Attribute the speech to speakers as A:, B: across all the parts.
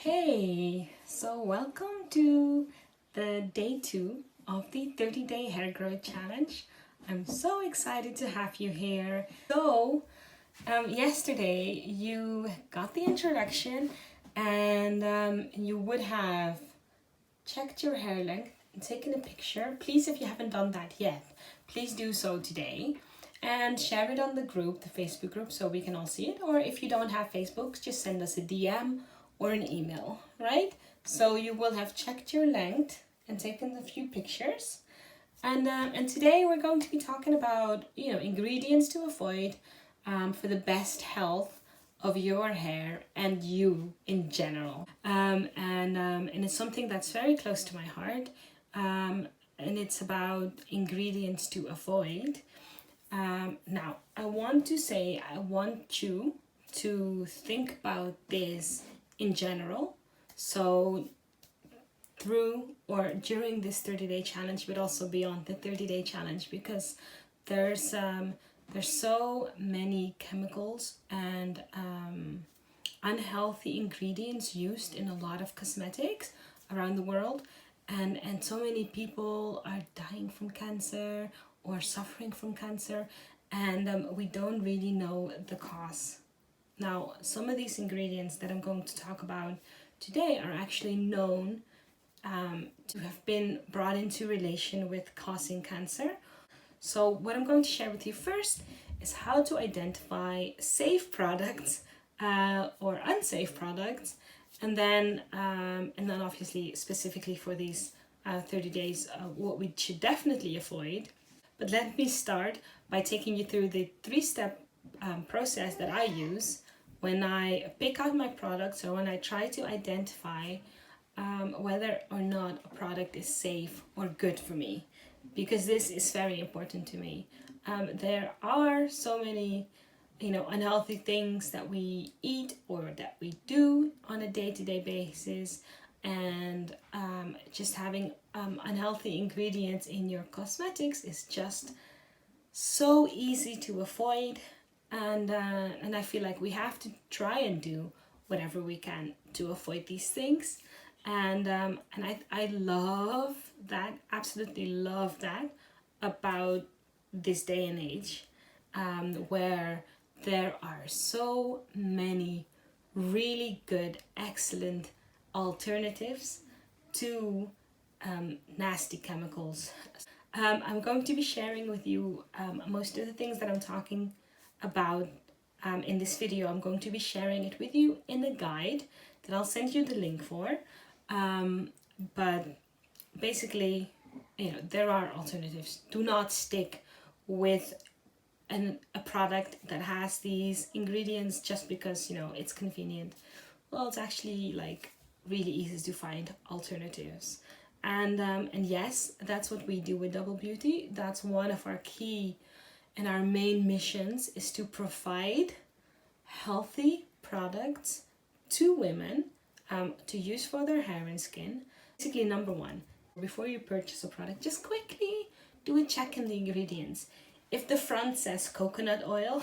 A: Hey, so welcome to the day 2 of the 30-day hair growth challenge. I'm so excited to have you here. Yesterday you got the introduction and you would have checked your hair length and taken a picture. Please, if you haven't done that yet, please do so today and share it on the group, the Facebook group, so we can all see it. Or if you don't have Facebook, just send us a DM or an email, right? So you will have checked your length and taken a few pictures. And today we're going to be talking about, ingredients to avoid for the best health of your hair and you in general. And it's something that's very close to my heart. And it's about ingredients to avoid. Now, I want you to think about this in general. So through or during this 30-day challenge, but also beyond the 30-day challenge, because there's so many chemicals and unhealthy ingredients used in a lot of cosmetics around the world, and so many people are dying from cancer or suffering from cancer, and we don't really know the cause. Now, some of these ingredients that I'm going to talk about today are actually known to have been brought into relation with causing cancer. So what I'm going to share with you first is how to identify safe products or unsafe products, and then obviously specifically for these 30 days, what we should definitely avoid. But let me start by taking you through the 3-step process that I use when I pick out my products or when I try to identify whether or not a product is safe or good for me, because this is very important to me. There are so many unhealthy things that we eat or that we do on a day-to-day basis, and just having unhealthy ingredients in your cosmetics is just so easy to avoid, and I feel like we have to try and do whatever we can to avoid these things. And I love that, absolutely love that about this day and age, where there are so many really good, excellent alternatives to nasty chemicals. I'm going to be sharing with you most of the things that I'm talking about in this video. I'm going to be sharing it with you in a guide that I'll send you the link for. But basically, there are alternatives. Do not stick with a product that has these ingredients just because it's convenient. Well, it's actually like really easy to find alternatives. And yes, that's what we do with Double Beauty. That's one of our key and our main missions, is to provide healthy products to women to use for their hair and skin. Basically, number one, before you purchase a product, just quickly do a check in the ingredients. If the front says coconut oil,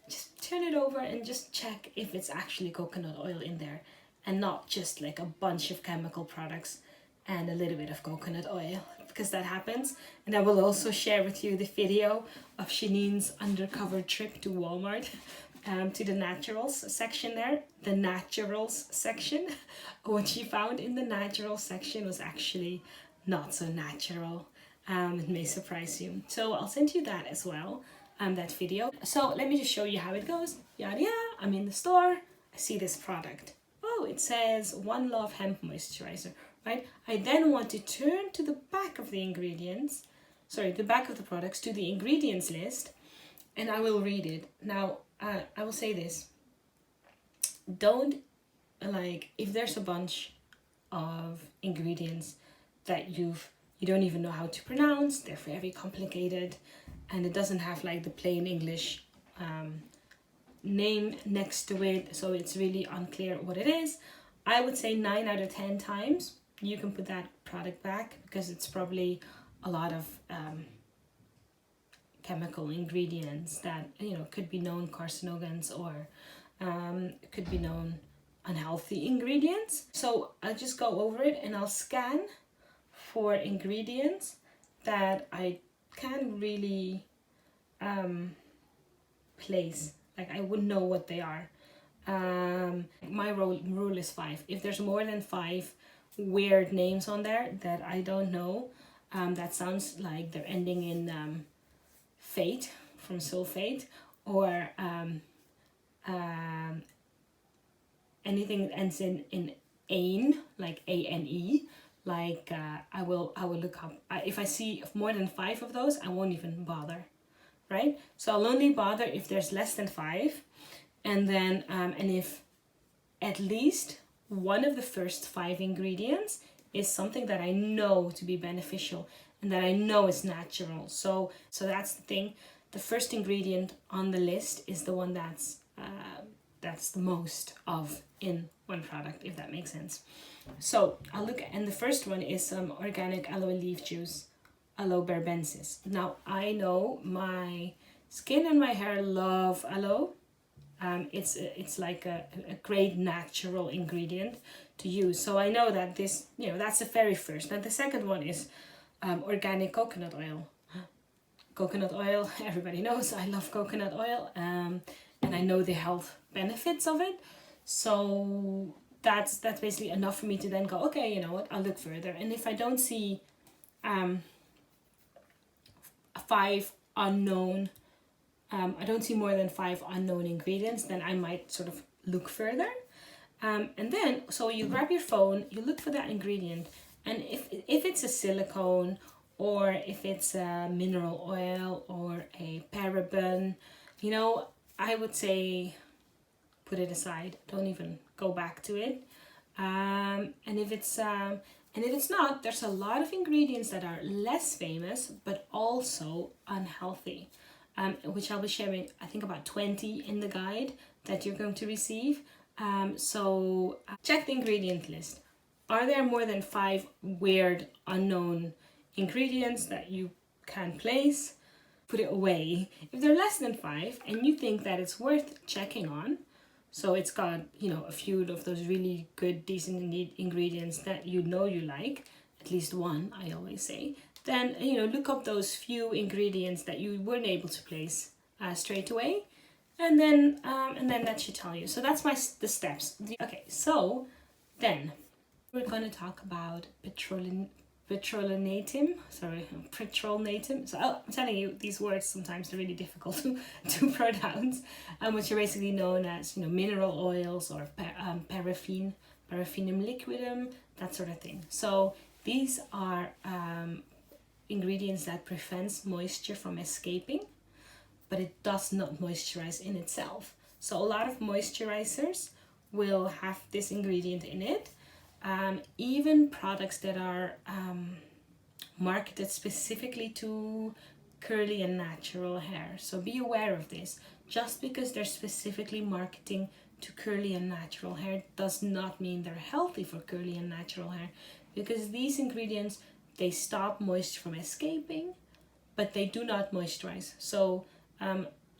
A: just turn it over and just check if it's actually coconut oil in there and not just like a bunch of chemical products and a little bit of coconut oil, because that happens. And I will also share with you the video of Shanine's undercover trip to Walmart, to the naturals section there. The naturals section. What she found in the naturals section was actually not so natural. It may surprise you. So I'll send you that as well, that video. So let me just show you how it goes. Yada yada, I'm in the store, I see this product. Oh, it says One Love Hemp Moisturizer, right? I then want to turn to the back of the ingredients, the back of the products, to the ingredients list, and I will read it. Now, I will say this. Don't, if there's a bunch of ingredients that you don't even know how to pronounce, they're very complicated, and it doesn't have like the plain English name next to it, so it's really unclear what it is. I would say 9 out of 10 times you can put that product back, because it's probably a lot of chemical ingredients that could be known carcinogens, or could be known unhealthy ingredients. So I'll just go over it and I'll scan for ingredients that I can't really place. Like I wouldn't know what they are. My rule is 5. If there's more than 5 weird names on there that I don't know, that sounds like they're ending in fate from sulfate, or anything that ends in ane, like ANE, like I will look up. If I see more than 5 of those, I won't even bother, right? So I'll only bother if there's less than 5, and then and if at least one of the first 5 ingredients is something that I know to be beneficial and that I know is natural. So that's the thing. The first ingredient on the list is the one that's the most of in one product, if that makes sense. So I'll look at, and the first one is some organic aloe leaf juice, aloe berbensis. Now I know my skin and my hair love aloe. It's like a great natural ingredient to use. So I know that this, that's the very first. Now the second one is organic coconut oil. Coconut oil, everybody knows I love coconut oil, and I know the health benefits of it. So that's basically enough for me to then go, okay, you know what, I'll look further. And if I don't see 5 unknown, I don't see more than 5 unknown ingredients, then I might sort of look further. And then, so you grab your phone, you look for that ingredient, and if it's a silicone, or if it's a mineral oil or a paraben, I would say put it aside. Don't even go back to it. And if it's not, there's a lot of ingredients that are less famous but also unhealthy, which I'll be sharing. I think about 20 in the guide that you're going to receive. So check the ingredient list. Are there more than 5 weird unknown ingredients that you can place? Put it away. If they're less than 5 and you think that it's worth checking on, so it's got a few of those really good decent ingredients that you like, at least one, I always say, then look up those few ingredients that you weren't able to place straight away, and then that should tell you. So that's the steps. Okay, so then we're going to talk about Petroleum Native. So I'm telling you, these words sometimes are really difficult to pronounce, which are basically known as mineral oils, or paraffin, paraffinum liquidum, that sort of thing. So these are ingredients that prevents moisture from escaping, but it does not moisturize in itself. So a lot of moisturizers will have this ingredient in it. Even products that are marketed specifically to curly and natural hair. So be aware of this. Just because they're specifically marketing to curly and natural hair does not mean they're healthy for curly and natural hair, because these ingredients, they stop moisture from escaping, but they do not moisturize. So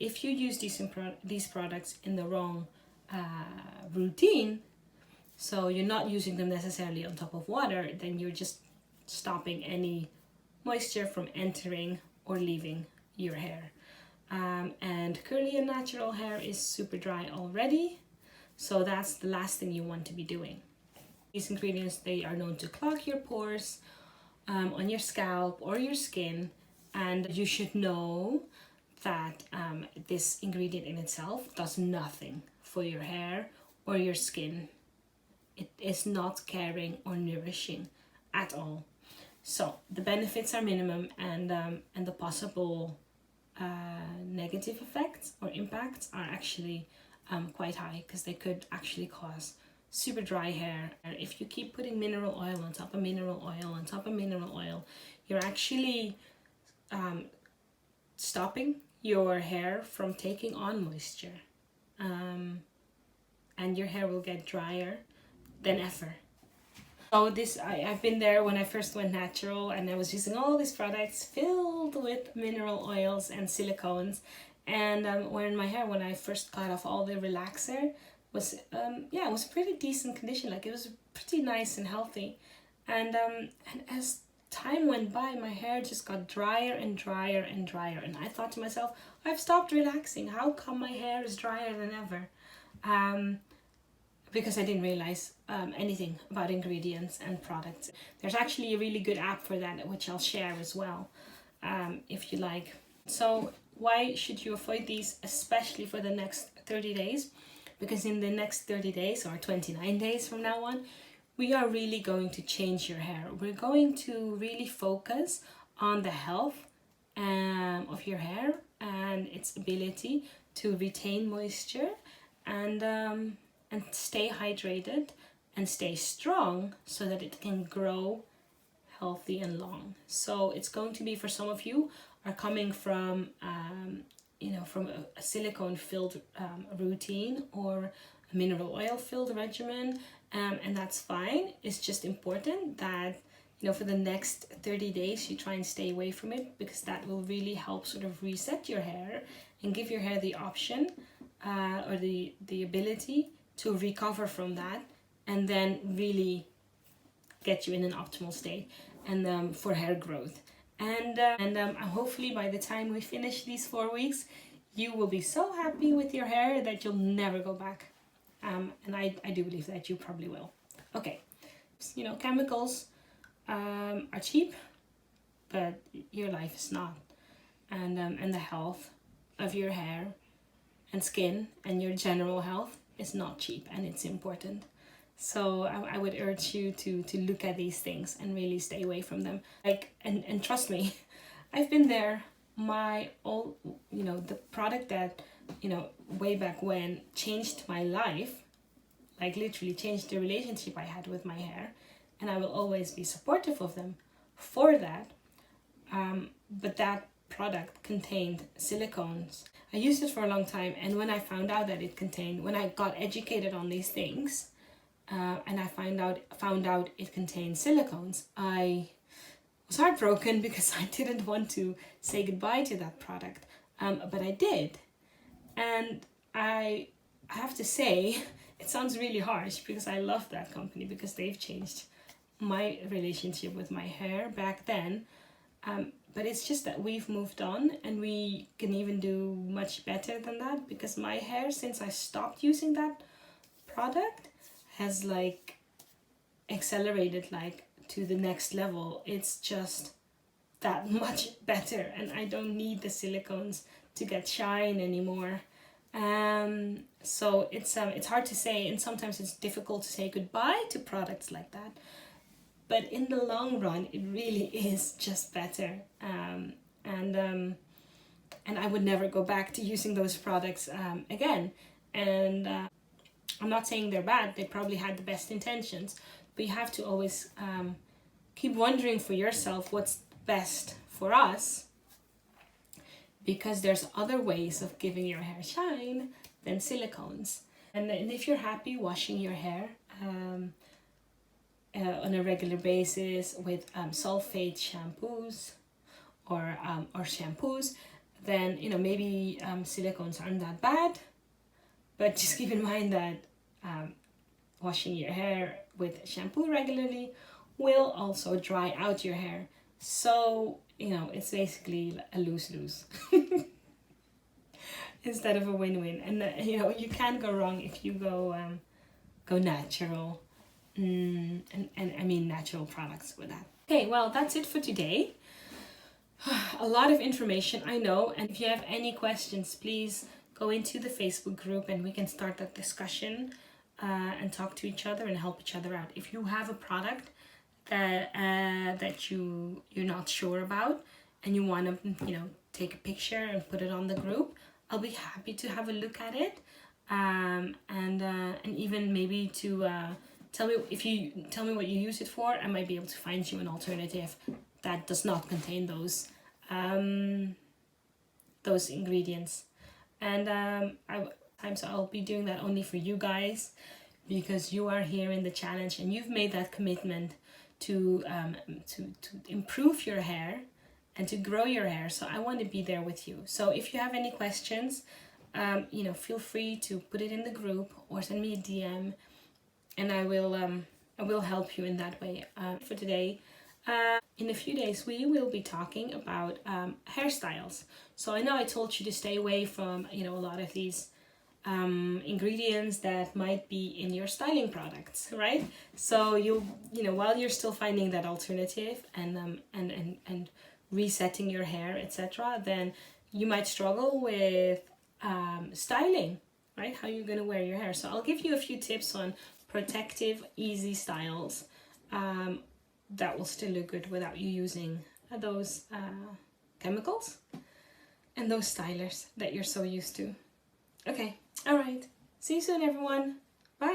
A: if you use these products in the wrong routine, so you're not using them necessarily on top of water, then you're just stopping any moisture from entering or leaving your hair. And curly and natural hair is super dry already, so that's the last thing you want to be doing. These ingredients, they are known to clog your pores on your scalp or your skin, and you should know that this ingredient in itself does nothing for your hair or your skin. It is not caring or nourishing at all. So the benefits are minimum, and the possible negative effects or impacts are actually quite high, because they could actually cause super dry hair. If you keep putting mineral oil on top of mineral oil on top of mineral oil, you're actually stopping your hair from taking on moisture, and your hair will get drier than ever. So I've been there when I first went natural, and I was using all these products filled with mineral oils and silicones, and when I first got off all the relaxer, was yeah, it was a pretty decent condition. Like, it was pretty nice and healthy. And as time went by, my hair just got drier and drier and drier, and I thought to myself, I've stopped relaxing. How come my hair is drier than ever? Because I didn't realize anything about ingredients and products. There's actually a really good app for that, which I'll share as well, if you like. So why should you avoid these, especially for the next 30 days? Because in the next 30 days or 29 days from now on, we are really going to change your hair. We're going to really focus on the health of your hair and its ability to retain moisture and stay hydrated and stay strong so that it can grow healthy and long. So it's going to be, for some of you are coming from from a silicone filled routine or a mineral oil filled regimen, and that's fine. It's just important that for the next 30 days you try and stay away from it, because that will really help sort of reset your hair and give your hair the option or the ability to recover from that, and then really get you in an optimal state and for hair growth. And hopefully by the time we finish these 4 weeks, you will be so happy with your hair that you'll never go back. And I do believe that you probably will. Okay, chemicals are cheap, but your life is not. And the health of your hair and skin and your general health is not cheap, and it's important. So I would urge you to look at these things and really stay away from them. And trust me, I've been there. The product that, way back when changed my life, like literally changed the relationship I had with my hair, and I will always be supportive of them for that. But that product contained silicones. I used it for a long time, and when I found out that when I got educated on these things, and I found out it contained silicones, I was heartbroken because I didn't want to say goodbye to that product, but I did. And I have to say, it sounds really harsh because I love that company, because they've changed my relationship with my hair back then. But it's just that we've moved on, and we can even do much better than that, because my hair, since I stopped using that product, has accelerated to the next level. It's just that much better, and I don't need the silicones to get shine anymore. So it's hard to say, and sometimes it's difficult to say goodbye to products like that. But in the long run, it really is just better. And I would never go back to using those products again. And I'm not saying they're bad. They probably had the best intentions. But you have to always keep wondering for yourself what's best for us, because there's other ways of giving your hair shine than silicones. And if you're happy washing your hair on a regular basis with sulfate shampoos or shampoos, then maybe silicones aren't that bad. But just keep in mind that washing your hair with shampoo regularly will also dry out your hair. So it's basically a lose-lose instead of a win-win. And you can't go wrong if you go natural. And I mean natural products with that. Okay, well, that's it for today. A lot of information, I know. And if you have any questions, please go into the Facebook group and we can start that discussion and talk to each other and help each other out. If you have a product that you're not sure about and you want to take a picture and put it on the group, I'll be happy to have a look at it, and even maybe to tell me what you use it for. I might be able to find you an alternative that does not contain those ingredients. And I'll be doing that only for you guys, because you are here in the challenge and you've made that commitment to improve your hair and to grow your hair. So I want to be there with you. So if you have any questions, feel free to put it in the group or send me a DM, and I will help you in that way. For today, in a few days we will be talking about hairstyles. So I know I told you to stay away from a lot of these ingredients that might be in your styling products, right? So while you're still finding that alternative and resetting your hair, etc., then you might struggle with styling, right? How you're gonna wear your hair. So I'll give you a few tips on protective, easy styles that will still look good without you using those chemicals and those stylers that you're so used to. Okay, all right. See you soon, everyone.